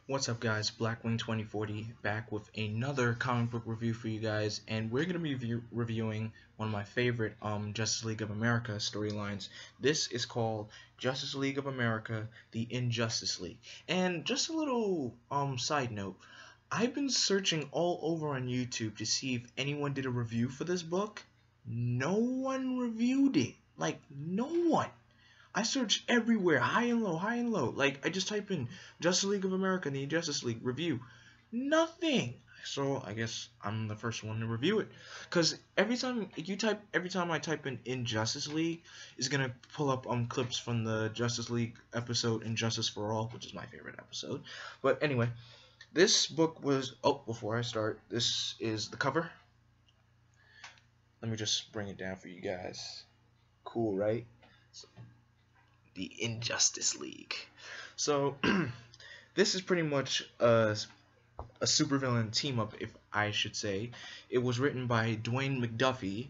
What's up, guys? Blackwing2040 back with another comic book review for you guys, and we're gonna be reviewing one of my favorite Justice League of America storylines. This is called Justice League of America: The Injustice League. And just a little side note, I've been searching all over on YouTube to see if anyone did a review for this book. No one reviewed it. Like, no one. I search everywhere, high and low, high and low. Like, I just type in Justice League of America, the Justice League review. Nothing. So I guess I'm the first one to review it. Cause every time I type in Injustice League, it's gonna pull up clips from the Justice League episode Injustice for All, which is my favorite episode. But anyway, this book was before I start, this is the cover. Let me just bring it down for you guys. Cool, right? So, the Injustice League. So this is pretty much a supervillain team up, if I should say. It was written by Dwayne McDuffie,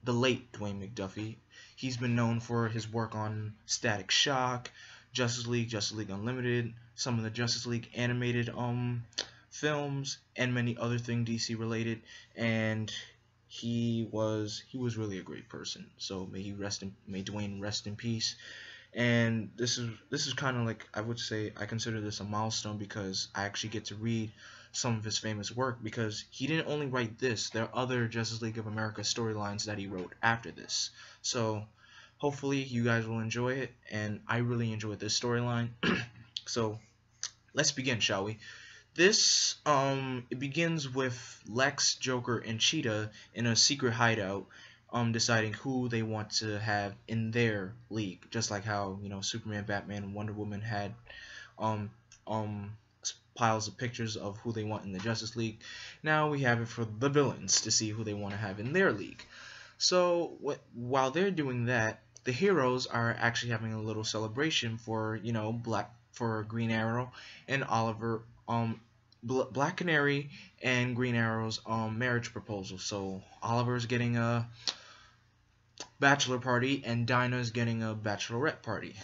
the late Dwayne McDuffie. He's been known for his work on Static Shock, Justice League Unlimited, some of the Justice League animated films, and many other things DC related. And he was really a great person. So may Dwayne rest in peace. And this is kind of like, I would say, I consider this a milestone because I actually get to read some of his famous work, because he didn't only write this. There are other Justice League of America storylines that he wrote after this. So hopefully you guys will enjoy it, and I really enjoyed this storyline. So let's begin, shall we? This it begins with Lex, Joker, and Cheetah in a secret hideout, deciding who they want to have in their league, just like how, you know, Superman, Batman, and Wonder Woman had um piles of pictures of who they want in the Justice League. Now we have it for the villains to see who they want to have in their league. So while they're doing that, the heroes are actually having a little celebration for, you know, for Green Arrow and Oliver, Black Canary and Green Arrow's marriage proposal. So Oliver's getting a bachelor party and Dinah's getting a bachelorette party.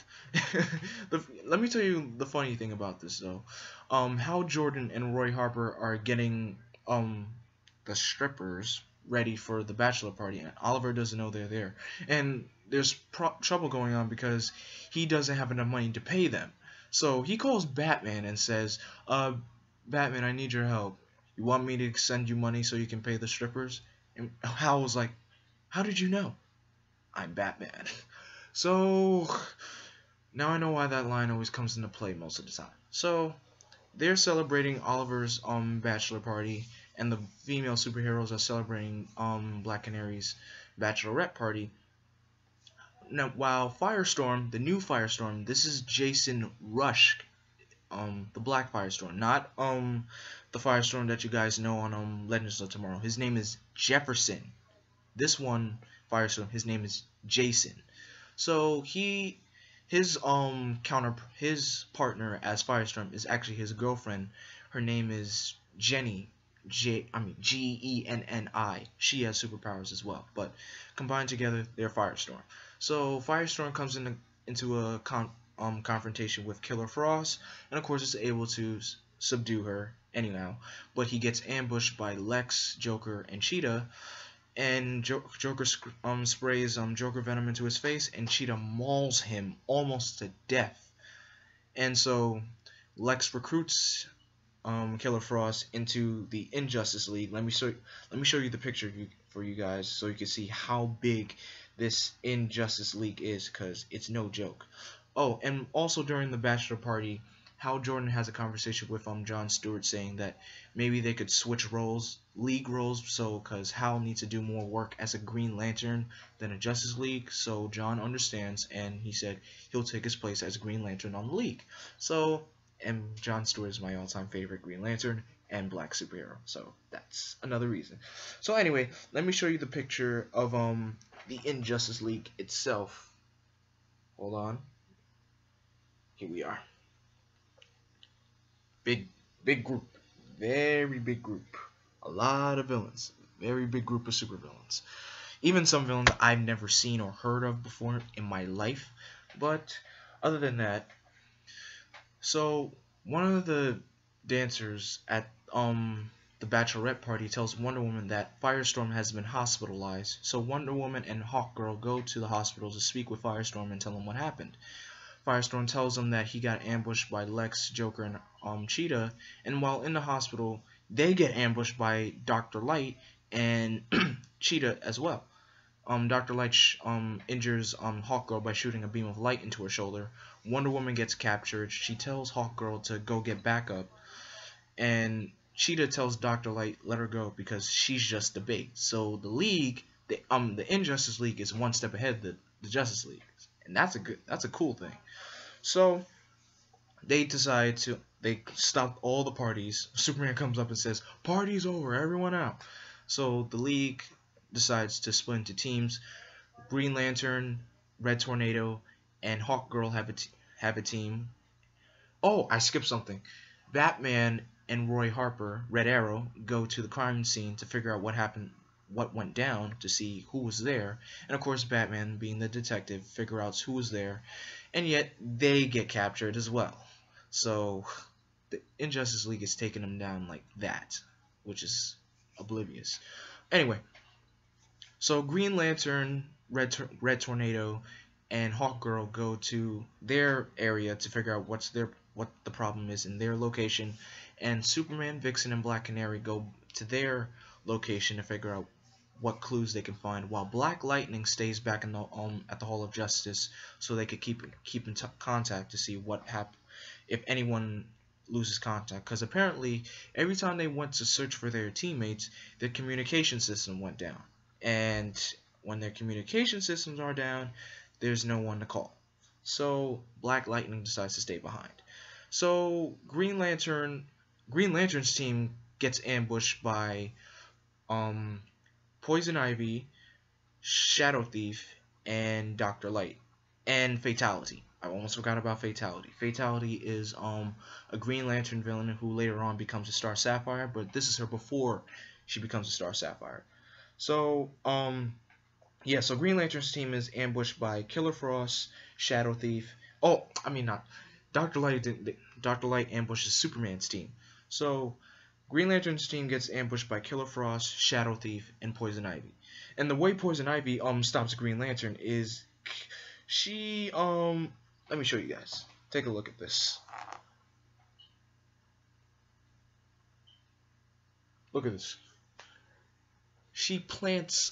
Let me tell you the funny thing about this though. Hal Jordan and Roy Harper are getting the strippers ready for the bachelor party, and Oliver doesn't know they're there. And there's trouble going on because he doesn't have enough money to pay them. So he calls Batman and says, Batman, I need your help. You want me to send you money so you can pay the strippers? And Hal was like, how did you know? I'm Batman. So now I know why that line always comes into play most of the time. So they're celebrating Oliver's bachelor party, and the female superheroes are celebrating Black Canary's bachelorette party. Now, while Firestorm, the new Firestorm, this is Jason Rusch, the Black Firestorm, not the Firestorm that you guys know on Legends of Tomorrow. His name is Jefferson. This one, Firestorm, his name is Jason. So his partner as Firestorm is actually his girlfriend. Her name is Jenny. Genni. She has superpowers as well, but combined together, they're Firestorm. So Firestorm comes into a confrontation with Killer Frost, and of course is able to subdue her anyhow. But he gets ambushed by Lex, Joker, and Cheetah, and Joker sprays Joker venom into his face, and Cheetah mauls him almost to death. And so Lex recruits Killer Frost into the Injustice League. Let me show you the picture for you guys so you can see how big this Injustice League is, because it's no joke. Oh, and also during the bachelor party, Hal Jordan has a conversation with John Stewart, saying that maybe they could switch league roles, so because Hal needs to do more work as a Green Lantern than a Justice League. So John understands, and he said he'll take his place as Green Lantern on the League. So, and John Stewart is my all-time favorite Green Lantern and black superhero, so that's another reason. So anyway, let me show you the picture of the Injustice League itself. Hold on. Here we are. Big group. Very big group. A lot of villains. Very big group of supervillains. Even some villains I've never seen or heard of before in my life. But other than that, so one of the dancers at the bachelorette party tells Wonder Woman that Firestorm has been hospitalized. So Wonder Woman and Hawkgirl go to the hospital to speak with Firestorm and tell him what happened. Firestorm tells him that he got ambushed by Lex, Joker, and Cheetah, and while in the hospital, they get ambushed by Dr. Light and Cheetah as well. Dr. Light injures Hawkgirl by shooting a beam of light into her shoulder. Wonder Woman gets captured. She tells Hawkgirl to go get backup, and Cheetah tells Dr. Light let her go because she's just a bait. So the League, the Injustice League, is one step ahead of the Justice League, and that's a cool thing. So they stop all the parties. Superman comes up and says, "Party's over, everyone out." So the League decides to split into teams. Green Lantern, Red Tornado, and Hawkgirl have a team. Oh, I skipped something. Batman and Roy Harper, Red Arrow, go to the crime scene to figure out what happened, what went down, to see who was there. And of course, Batman, being the detective, figure out who was there. And yet, they get captured as well. So, the Injustice League is taking them down like that, which is oblivious. Anyway, so Green Lantern, Red Tornado, and Hawkgirl go to their area to figure out what the problem is in their location, and Superman, Vixen, and Black Canary go to their location to figure out what clues they can find, while Black Lightning stays back in the at the Hall of Justice so they could keep in contact to see what happened if anyone loses contact, because apparently every time they went to search for their teammates, their communication system went down. And when their communication systems are down, there's no one to call. So Black Lightning decides to stay behind. So Green Lantern's team gets ambushed by Poison Ivy, Shadow Thief, and Dr. Light, and Fatality. I almost forgot about Fatality. Fatality is a Green Lantern villain who later on becomes a Star Sapphire, but this is her before she becomes a Star Sapphire. So, yeah, so Green Lantern's team is ambushed by Killer Frost, Shadow Thief. Oh, I mean not. Dr. Light ambushes Superman's team. So, Green Lantern's team gets ambushed by Killer Frost, Shadow Thief, and Poison Ivy. And the way Poison Ivy stops Green Lantern is she let me show you guys. Take a look at this. Look at this. She plants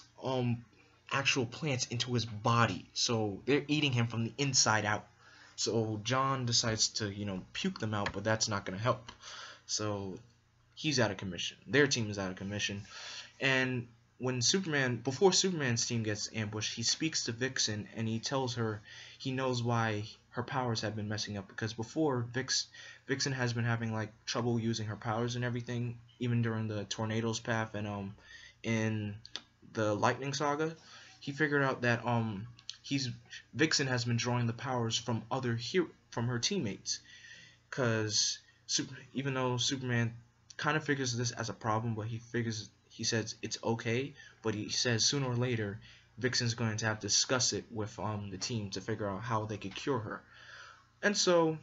actual plants into his body, so they're eating him from the inside out. So John decides to puke them out, but that's not gonna help. So he's out of commission. Their team is out of commission. And before Superman's team gets ambushed, he speaks to Vixen and he tells her he knows why her powers have been messing up, because before Vixen has been having like trouble using her powers and everything, even during the Tornado's Path and in the Lightning Saga. He figured out that Vixen has been drawing the powers from from her teammates, because even though Superman kind of figures this as a problem, but he says it's okay, but he says sooner or later Vixen's going to have to discuss it with the team to figure out how they could cure her. And so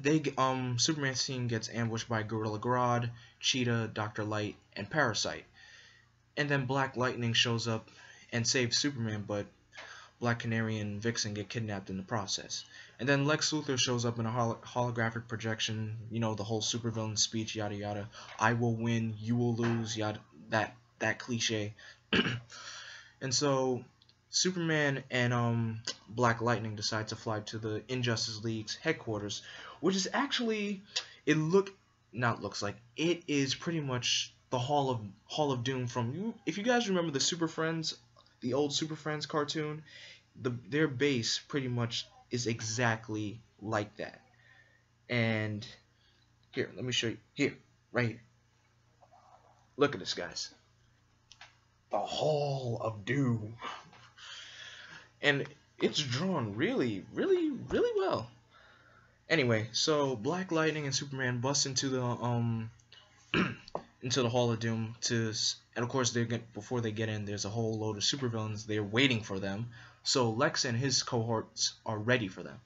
Superman's team gets ambushed by Gorilla Grodd, Cheetah, Dr. Light, and Parasite. And then Black Lightning shows up and saves Superman, but Black Canary and Vixen get kidnapped in the process. And then Lex Luthor shows up in a holographic projection, the whole supervillain speech, yada yada. I will win, you will lose, yada, that cliche. And so Superman and Black Lightning decide to fly to the Injustice League's headquarters, which is actually, it is pretty much the Hall of Doom from, if you guys remember the Super Friends, the old Super Friends cartoon, their base pretty much is exactly like that. And here, let me show you. Here, right here. Look at this, guys. The Hall of Doom. And it's drawn really, really, really well. Anyway, so Black Lightning and Superman bust into the into the Hall of Doom and of course before they get in, there's a whole load of supervillains. They're waiting for them. So Lex and his cohorts are ready for them.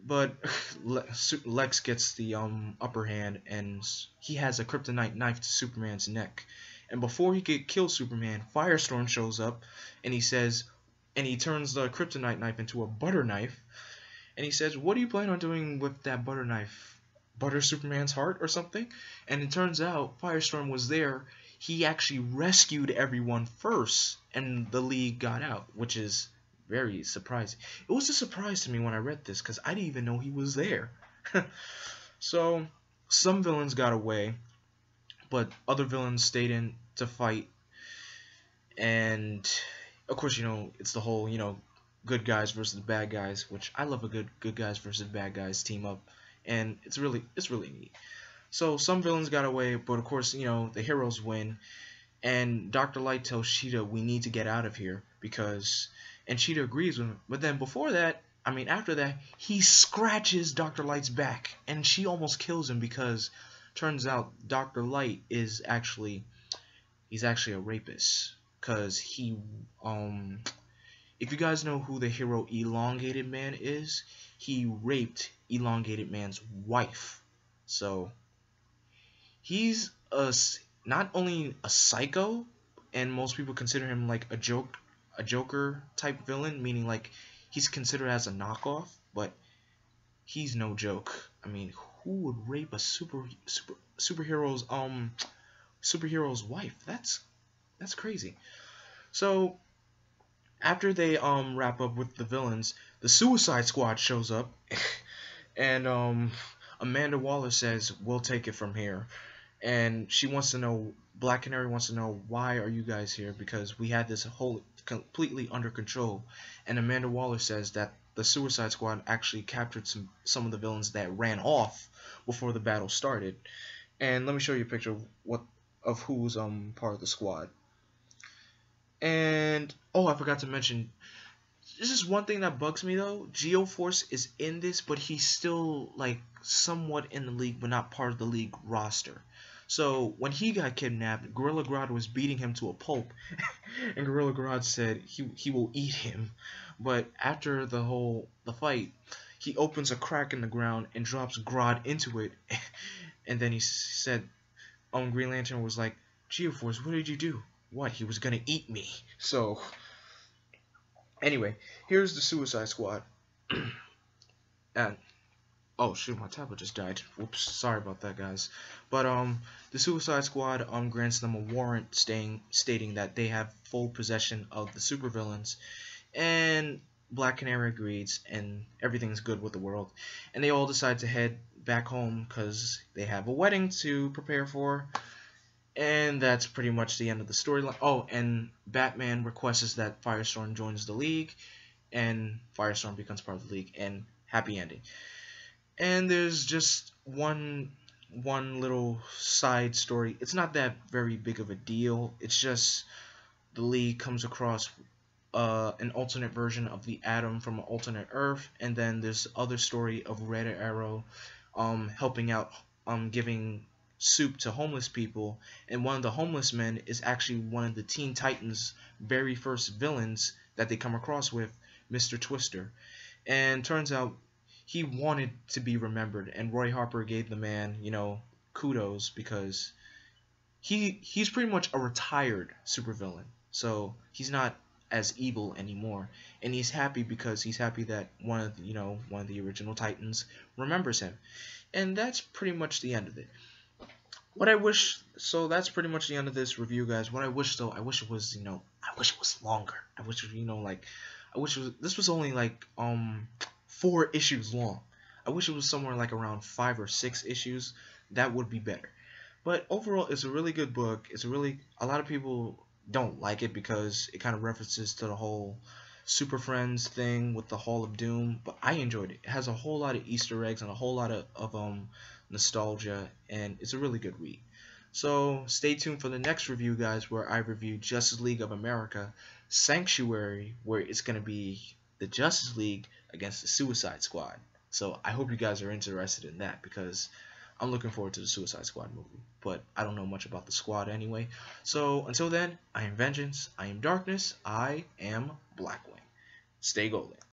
but Lex gets the upper hand, and he has a kryptonite knife to Superman's neck. And before he could kill Superman, Firestorm shows up, and he turns the kryptonite knife into a butter knife, and he says, "What do you plan on doing with that butter knife? Butter Superman's heart or something?" And it turns out Firestorm was there. He actually rescued everyone first, and the League got out, which is very surprising. It was a surprise to me when I read this, because I didn't even know he was there. So, some villains got away, but other villains stayed in to fight. And, of course, it's the whole, good guys versus bad guys, which I love a good guys versus bad guys team up. And it's really neat. So, some villains got away, but of course, the heroes win. And Dr. Light tells Cheetah, we need to get out of here, and Cheetah agrees with him. But then after that, he scratches Dr. Light's back, and she almost kills him, because turns out Dr. Light he's actually a rapist, because if you guys know who the hero Elongated Man is, he raped Elongated Man's wife. So he's not only a psycho, and most people consider him like a Joker type villain, meaning like he's considered as a knockoff, but he's no joke. I mean, who would rape a superhero's wife? That's crazy. So after they wrap up with the villains, the Suicide Squad shows up, and Amanda Waller says, "We'll take it from here." And she wants to know, Black Canary wants to know, why are you guys here? Because we had this whole completely under control. And Amanda Waller says that the Suicide Squad actually captured some of the villains that ran off before the battle started. And let me show you a picture of who's part of the squad. And I forgot to mention, this is one thing that bugs me though. Geoforce is in this, but he's still like somewhat in the League, but not part of the League roster. So when he got kidnapped, Gorilla Grodd was beating him to a pulp, and Gorilla Grodd said he will eat him. But after the fight, he opens a crack in the ground and drops Grodd into it, and then he said, Green Lantern was like, "Geoforce, what did you do?" "What? He was gonna eat me." So anyway, here's the Suicide Squad. And oh shoot, my tablet just died. Whoops, sorry about that, guys. But the Suicide Squad grants them a warrant stating that they have full possession of the supervillains, and Black Canary agrees, and everything's good with the world. And they all decide to head back home because they have a wedding to prepare for. And that's pretty much the end of the storyline. Oh, and Batman requests that Firestorm joins the League, and Firestorm becomes part of the League, and happy ending. And there's just one little side story. It's not that very big of a deal. It's just the League comes across an alternate version of the Atom from an alternate Earth, and then there's other story of Red Arrow helping out, giving soup to homeless people, and one of the homeless men is actually one of the Teen Titans' very first villains that they come across with, Mr. Twister. And turns out he wanted to be remembered, and Roy Harper gave the man, kudos, because he's pretty much a retired supervillain, so he's not as evil anymore, and he's happy because he's happy that one of the original Titans remembers him. And that's pretty much the end of it. So that's pretty much the end of this review, guys. What I wish though, I wish it was longer. I wish this was only like 4 issues long. I wish it was somewhere like around 5 or 6 issues. That would be better. But overall, it's a really good book. A lot of people don't like it because it kind of references to the whole Super Friends thing with the Hall of Doom, but I enjoyed it. It has a whole lot of Easter eggs and a whole lot of nostalgia, and it's a really good read. So stay tuned for the next review, guys, where I review Justice League of America Sanctuary, where it's going to be the Justice League against the Suicide Squad. So I hope you guys are interested in that, because I'm looking forward to the Suicide Squad movie, but I don't know much about the squad anyway. So until then, I am Vengeance, I am Darkness, I am Blackwing. Stay golden.